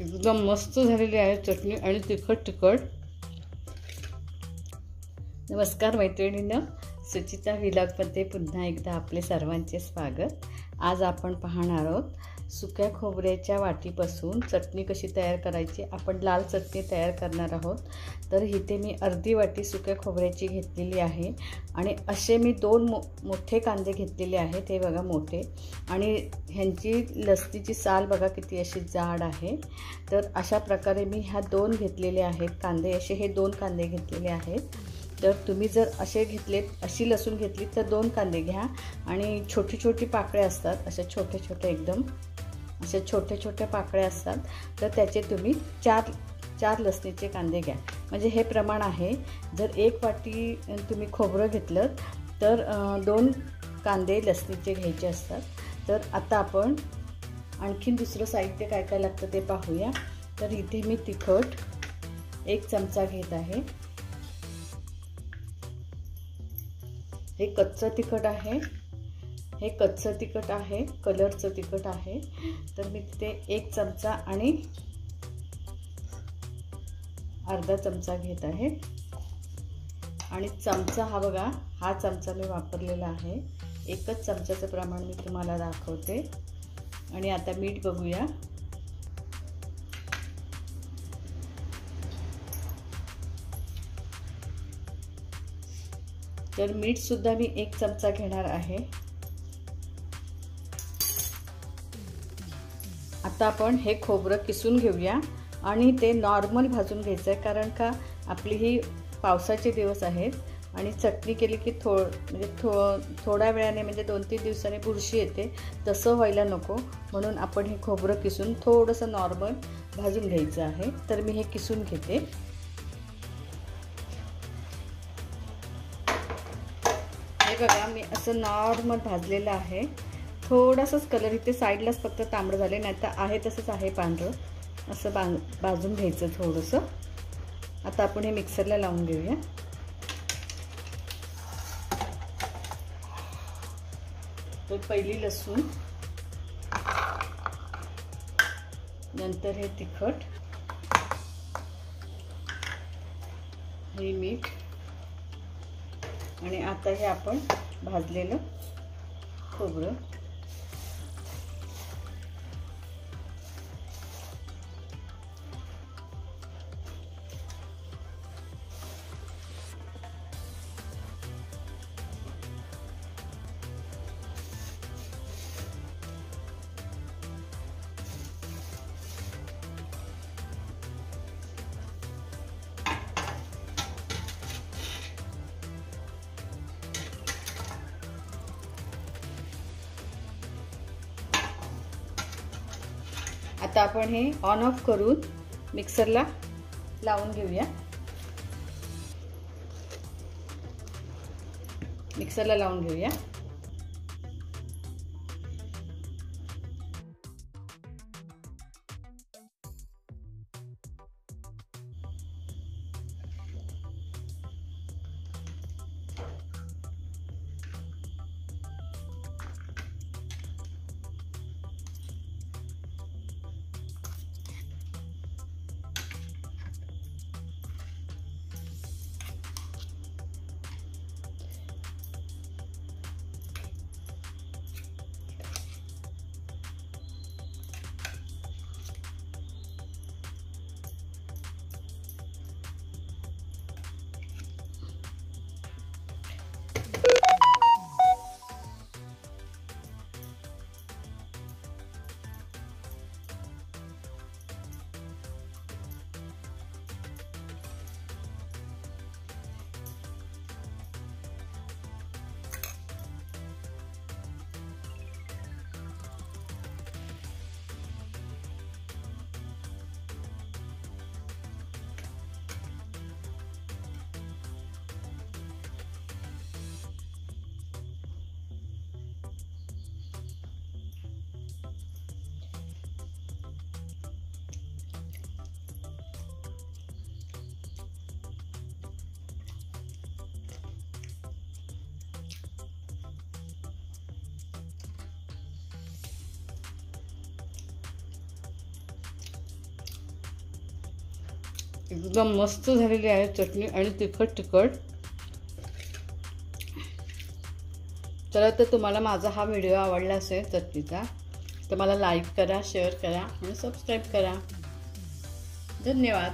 एकदम मस्त झालेली आहे चटणी आणि तिखट तिखट। नमस्कार मैत्रिणींनो, सुचिता व्लॉगमध्ये पुन्हा एकदा आपले सर्वांचे स्वागत। आज आपण पाहणार आहोत सुक्या खोबऱ्याच्या वाटीपासून चटणी कशी तयार करायची। आपण लाल चटणी तयार करणार आहोत। तर इथे मी अर्धी वाटी सुक्या खोबऱ्याची घेतलेली आहे आणि असे मी दोन मोठे कांदे घेतलेले आहेत। हे बघा मोठे, आणि ह्यांची लसणीची साल बघा किती अशी जाड आहे। तर अशा प्रकारे मी ह्या दोन घेतलेले आहेत कांदे, असे हे दोन कांदे घेतलेले आहेत। तर तुम्ही जर असे घेतलेत, अशी लसूण घेतली तर दोन कांदे घ्या। आणि छोटी छोटी पाकळ्या असतात, अशा छोटे छोटे एकदम अशा छोटे छोटे पाकळ्या असतात, तर त्याचे तुम्ही चार लसणीचे कांदे घ्या। म्हणजे हे प्रमाण आहे। जर एक वाटी तुम्ही खोबरं घेतलं तर दोन कांदे लसणीचे घ्यायचे असतात। तर आता आपण आणखीन दुसरं साहित्य काय काय लागतं ते पाहूया। तर इथे मी तिखट 1 चमचा घेत आहे। हे कच्चं तिखट आहे, हे कच्चं तिखट आहे, कलरचं तिखट आहे। तर मी तिथे 1 चमचा आणि अर्धा चमचा घेत आहे। आणि चमचा हा बघा, हा चमचा मी वापरलेला आहे। एकच चमच्याचं प्रमाण मी तुम्हाला दाखवते। आणि आता मीठ बघूया। तर मीठ सुद्धा मी 1 चमचा घेणार आहे। आता आपण हे खोबरं किसून घेऊया आणि ते नॉर्मल भाजून घ्यायचं आहे, कारण का आपली ही पावसाचे दिवस आहेत आणि चटणी केली की थोड्या वेळाने म्हणजे 2-3 दिवसांनी बुरशी येते, तसं व्हायला नको म्हणून आपण हे खोबरं किसून थोडंसं नॉर्मल भाजून घ्यायचं आहे। तर मी हे किसून घेते। हे बघा, मी असं नॉर्मल भाजलेलं आहे। थोडासाच कलर इथे साईडलाच फक्त तांबडं झाले, नाही तर आहे तसंच आहे पांढरं। असं भाजून घ्यायचं थोडंसं। आता आपण हे मिक्सरला लावून घेऊया। तर पहिली लसूण, नंतर हे तिखट, हे मीठ, आणि आता हे आपण भाजलेलं खोबरं। आता आपण हे ऑन ऑफ करून मिक्सरला लावून घेऊया। मिक्सरला लावून घेऊया। एकदम मस्त झालेली आहे चटणी आणि तिखट तिखट. चला, तर तुम्हाला माझा हा व्हिडिओ आवडला असेल चटणीचा तर मला लाईक करा, शेअर करा आणि सबस्क्राईब करा. धन्यवाद.